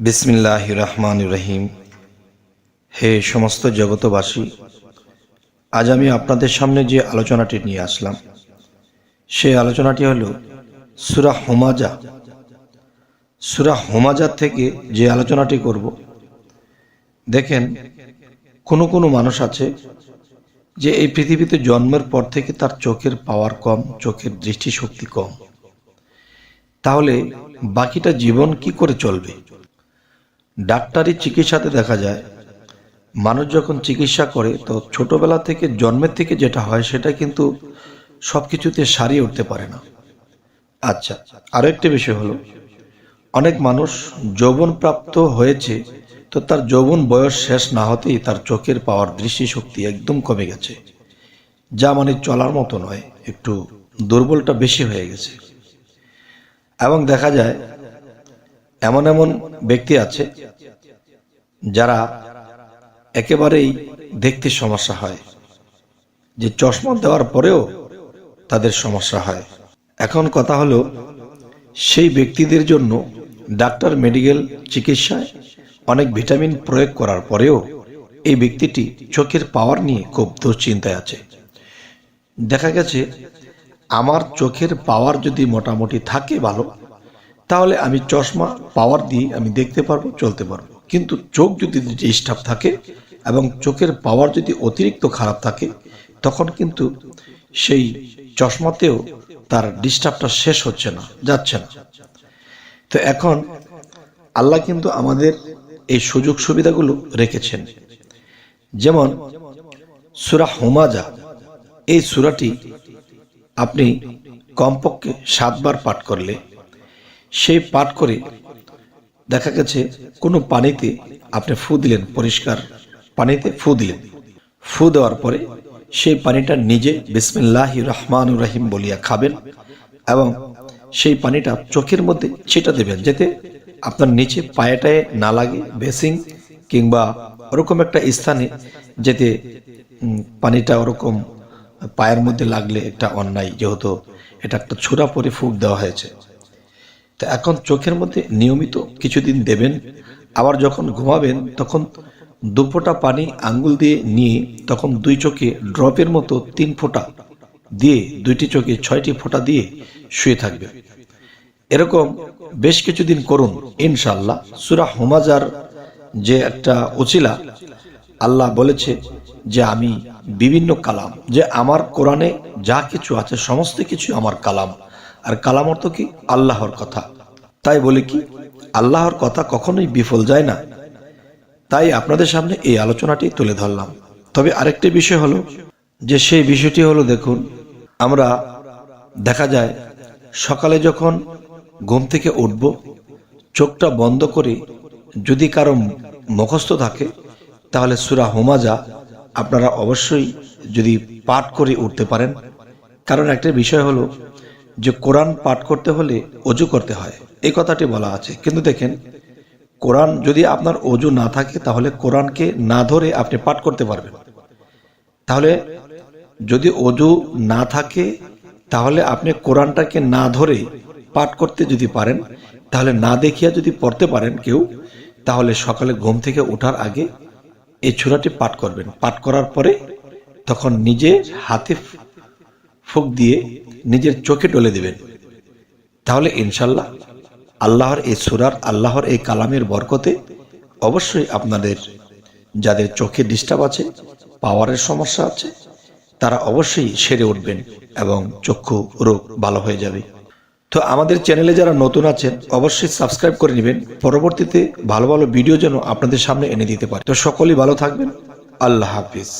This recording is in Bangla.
বিসমিল্লাহির রহমানির রহিম। হে সমস্ত জগতবাসী, আজ আমি আপনাদের সামনে যে আলোচনাটি নিয়ে আসলাম সেই আলোচনাটি হলো সূরা হুমাজা। সূরা হুমাজা থেকে যে আলোচনাটি করব, দেখেন কোনো মানুষ আছে যে এই পৃথিবীতে জন্মের পর থেকে তার চোখের পাওয়ার কম, চোখের দৃষ্টিশক্তি কম। তাহলে বাকিটা জীবন কি করে চলবে? ডাক্তারি চিকিৎসাতে দেখা যায় মানুষ যখন চিকিৎসা করে তো ছোটবেলা থেকে, জন্মের থেকে যেটা হয় সেটা কিন্তু সবকিছুতে সারিয়ে উঠতে পারে না। আচ্ছা, আরো একটি বিষয় হলো, অনেক মানুষ যৌবন প্রাপ্ত হয়েছে তো তার যৌবন বয়স শেষ না হতেই তার চোখের পাওয়ার, দৃষ্টিশক্তি একদম কমে গেছে, যা মানে চলার মতো নয়, একটু দুর্বলটা বেশি হয়ে গেছে। এবং দেখা যায় এমন এমন ব্যক্তি আছে যারা একেবারেই দেখতে সমস্যা হয়, যে চশমা দেওয়ার পরেও তাদের সমস্যা হয়। এখন কথা হলো, সেই ব্যক্তিদের জন্য ডাক্তার মেডিকেল চিকিৎসায় অনেক ভিটামিন প্রয়োগ করার পরেও এই ব্যক্তিটি চোখের পাওয়ার নিয়ে খুব দুশ্চিন্তায় আছে। দেখা গেছে আমার চোখের পাওয়ার যদি মোটামুটি থাকে ভালো, তাহলে আমি চশমা পাওয়ার দিয়ে আমি দেখতে পারবো, চলতে পারবো। কিন্তু চোখ যদি ডিস্টার্ব থাকে এবং চোখের পাওয়ার যদি অতিরিক্ত খারাপ থাকে, তখন কিন্তু সেই চশমাতেও তার ডিস্টার্বটা শেষ হচ্ছে না, যাচ্ছে না। তো এখন আল্লাহ কিন্তু আমাদের এই সুযোগ সুবিধাগুলো রেখেছেন। যেমন সূরা হুমাজা, এই সূরাটি আপনি কমপক্ষে 7 বার পাঠ করলে, সেই পাঠ করে দেখা গেছে কোনো পানিতে আপনি ফু দিলেন, পরিষ্কার পানিতে ফু দিলেন, ফু দেওয়ার পরে সেই পানিটা নিজে বিসমিল্লাহির রহমানির রহিম বলিয়া খাবেন এবং সেই পানিটা চোখের মধ্যে ছিটা দেবেন, যাতে আপনার নিচে পায়েটায় না লাগে, বেসিং কিংবা ওরকম একটা স্থানে, যেতে পানিটা ওরকম পায়ের মধ্যে লাগলে একটা অন্যায়, যেহেতু এটা একটা ছোড়া পরে ফুক দেওয়া হয়েছে। তো এখন চোখের মধ্যে নিয়মিত কিছুদিন দেবেন। আবার যখন ঘুমাবেন তখন 2 ফোঁটা পানি আঙ্গুল দিয়ে নিয়ে তখন 2 চোখে ড্রপের মতো 3 ফোঁটা দিয়ে, 2টি চোখে 6টি ফোঁটা দিয়ে শুয়ে থাকবে। এরকম বেশ কিছুদিন করুন, ইনশাআল্লাহ। সূরা হুমাজার যে একটা ওসিলা, আল্লাহ বলেছে যে আমি বিভিন্ন কালাম, যে আমার কোরআনে যা কিছু আছে সমস্ত কিছু আমার কালাম। আর কালাম অর্থ কি? আল্লাহর কথা। তাই বলে কি আল্লাহর কথা কখনোই বিফল যায় না। তাই আপনাদের সামনে এই আলোচনাটি তুলে ধরলাম। তবে আরেকটি বিষয় হলো, যে সেই বিষয়টি হলো, দেখুন আমরা দেখা যায় সকালে যখন ঘুম থেকে উঠব, চোখটা বন্ধ করে যদি কারো মুখস্থ থাকে, তাহলে সূরা হুমাজা আপনারা অবশ্যই যদি পাঠ করে উঠতে পারেন। কারণ একটা বিষয় হলো যে কোরআন পাঠ করতে হলে ওযু করতে হয়, এই কথাটি বলা আছে। কিন্তু দেখেন, কোরআন যদি আপনার ওযু না থাকে, তাহলে কোরআনকে না ধরে আপনি পাঠ করতে পারবেন। তাহলে যদি ওযু না থাকে, তাহলে আপনি কোরআনটাকে না ধরে পাঠ করতে যদি পারেন, তাহলে না দেখিয়া যদি পড়তে পারেন কেউ, তাহলে সকালে ঘুম থেকে ওঠার আগে এই সূরাটি পাঠ করবেন। পাঠ করার পরে তখন নিজে হাতে ফুঁক দিয়ে নিজের চোখে ডলে দিবেন। তাহলে ইনশাল্লাহ আল্লাহর এই সূরার, আল্লাহর এই কালামের বরকতে অবশ্যই আপনাদের যাদের চোখে ডিস্টার্ব আছে, পাওয়ারের সমস্যা আছে, তারা অবশ্যই সেরে উঠবেন এবং চক্ষু রোগ ভালো হয়ে যাবে। তো আমাদের চ্যানেলে যারা নতুন আছেন অবশ্যই সাবস্ক্রাইব করে নেবেন, পরবর্তীতে ভালো ভালো ভিডিও যেন আপনাদের সামনে এনে দিতে পারে। তো সকলেই ভালো থাকবেন। আল্লাহ হাফিজ।